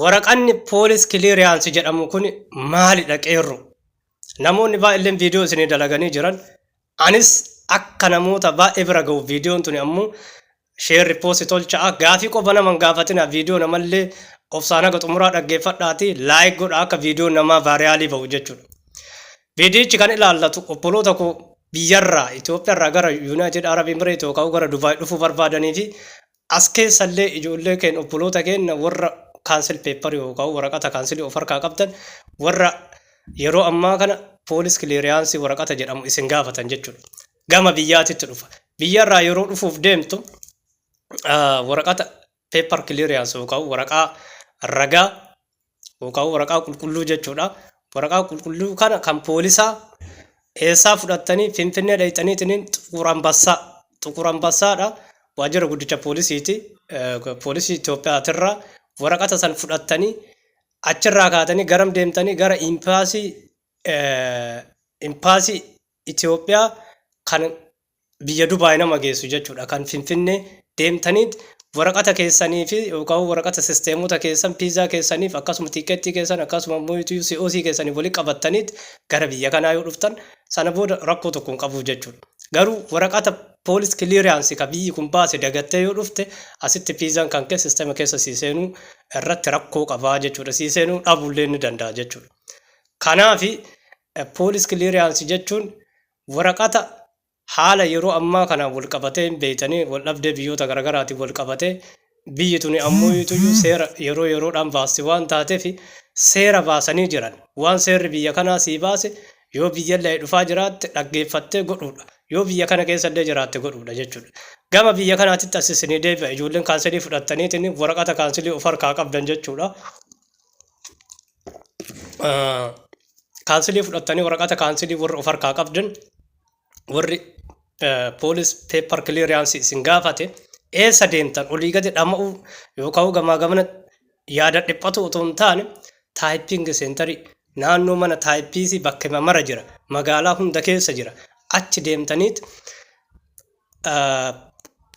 waraqanni poolis kiliiriyaansi jedhamu kun maalidha qeerroo? Namoonni baay'een viidiyoo isinii dalaganii jiran, anis akka namoota baay'ee bira ga'u viidiyoon tuni ammoo sheer riipoosti tolchaa gaafii qofa naman gaafatina viidiyoo namallee obsaan haga xumuraa dhaggeeffadhaati laayik godha akka viidiyoon namaa vaayiraalii ba'u jechuudha. Viidiyichi kan ilaallatu obboloota koo biyyarraa Itoophiyaarraa gara Yuunaayitid Arab Imireet yookaan gara Dubaay dhufuu barbaadanii fi as keessallee ijoollee keenya obboloota keenya warra kaansel peepparii yookaan waraqata kaansilii of harkaa qabdan warra yeroo ammaa kana poolis kiliiriyaansii waraqata jedhamu isin gaafatan jechuudha. Gama biyyaatitti dhufa. Biyyarraa yeroo dhufuuf deemtu waraqata peeppar kiliiriyaansii yookaan waraqaa ragaa yookaan waraqaa qulqulluu jechuudha. Waraqaa qulqulluu kana kan poolisaa eessaa fudhattanii Finfinnee dhayxaniitiin Xuqur Ambassaadha waajjira guddicha poolisiiti poolisii Itoophiyaatirraa waraqata san fudhattanii achirraa kaatanii garam deemtanii gara impaasii Itoophiyaa kan biyya Dubaay nama geessu jechuudha. Kan Finfinnee deemtanii waraqata keessanii fi yookaan waraqata sisteemota keessan piizaa keessaniif akkasuma tiikeettii keessan akkasuma immoo COC keessanii walii qabattanii gara biyya kanaa yoo dhuftan sana booda rakkoo tokko hin qabu jechuudha. Garuu waraqata poolis kiliiriyaansii ka biyyi kun baase dagattee yoo dhufte asitti piizaan kan keessa sisteema keessa siiseenuu irratti rakkoo qabaa jechuudha. Siiseenuu dhabuullee ni danda'a jechuudha. Kanaaf poolis kiliiriyaansii jechuun waraqata haala yeroo ammaa kana wal qabatee beeytanii wal dhabdee biyyoota garaagaraatiin wal qabatee biyyi tuni ammoo seera yeroo yeroodhaan baasti waan taateef seera baasanii jiran waan seerri biyya kanaa sii baase yoo biyyallee dhufaa jiraatte dhaggeeffattee godhuudha yoo biyya kana keessallee jiraatte godhuudha jechuudha. Gama biyya kanaatitti asisinii deebi'a ijoolleen kaansilii fudhattaniitiin waraqata kaansilii of harkaa qabdan jechuudha. Kaansilii fudhattanii waraqata kaansilii warra of harkaa qabdan warri poolis peepar kiliiriyaansii isin gaafate eessa deemtan olii gadi dhama'uu yookaan gamaa gamana yaada dhiphatu otoo hin taane taayippingi seentarii naannoo mana taayippiisii bakka mara jira magaalaa hunda keessa jira achi deemtaniit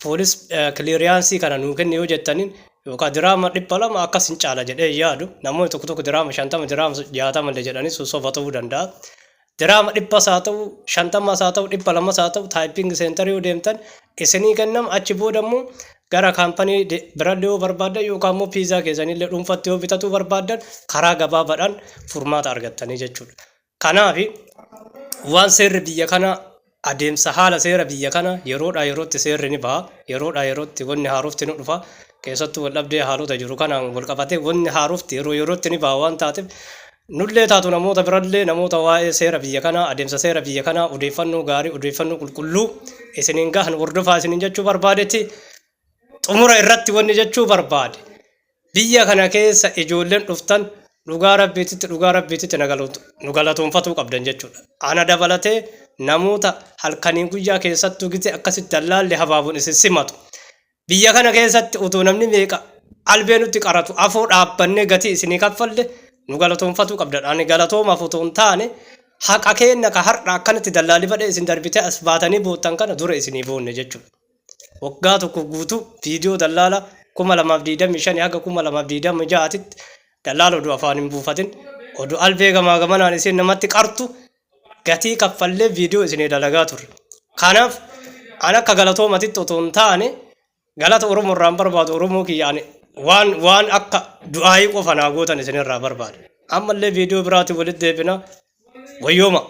poolis kiliiriyaansii kana nuu kenne yoo jettaniin yookaan diraama 200 akkas hin caala jedhee yaadu namoonni tokko diraama 50 diraama 60 illee jedhanii sosoba ta'uu danda'a. Diraama 100 haa ta'u 50 haa ta'u 200 haa ta'u taayippingi seentarii yoo deemtan isinii kennam achi booda immoo gara kaampanii birallee yoo barbaaddan yookaan immoo piizaa keessanillee dhuunfatti yoo bitatu barbaaddan karaa gabaabaadhaan furmaata argattanii jechuudha. Kanaaf waan seerri biyya kanaa adeemsa haala seera biyya kanaa yeroodhaa yerootti seerri ni baha yeroodhaa yerootti wanni haarofti ni dhufa keessattuu wal dhabdee haalota jiru kanaan wal qabatee wanni haarofti yeroo yerootti ni baha waan taateef nullee taatu namoota birallee namoota waa'ee seera biyya kanaa adeemsa seera biyya kanaa odeeffannoo gaarii odeeffannoo qulqulluu isiniin gahan hordofaa isiniin jechuu barbaadetti xumura irratti wanni jechuu barbaade biyya kana keessa ijoolleen dhuftan dhugaa rabbiititti nu galatoonfatuu qabdan jechuudha. Ana dabalatee namoota halkanii guyyaa keessattuu gite akkasitti dallaalli habaabuun isin simatu biyya kana keessatti utuu namni meeqa albee nutti qaratu afoo dhaabbannee gatii isinii kaffalle nu galatoonfatuu qabdan. Ani galatoomaaf otoo hin taane haqa keenya ka har'a akkanatti dallaalli badhee isin darbitee as baatanii boottan kana dura isinii boonne jechuudha. Waggaa tokko guutuu viidiyoo dallaala 2025 haga 2026 dallaala oduu afaan hin buufatin oduu albee gamaa gamanaan isin namatti qartu gatii kaffallee viidiyoo isinii dalagaa turre. Kanaaf an akka galatoomatitti otoo hin taane galata Oromoo irraan barbaadu Oromoo kiyyaane waan akka du'aayii qofa naa gootan isinirraa barbaade. Ammallee viidiyoo biraatti walitti deebina wayyooma.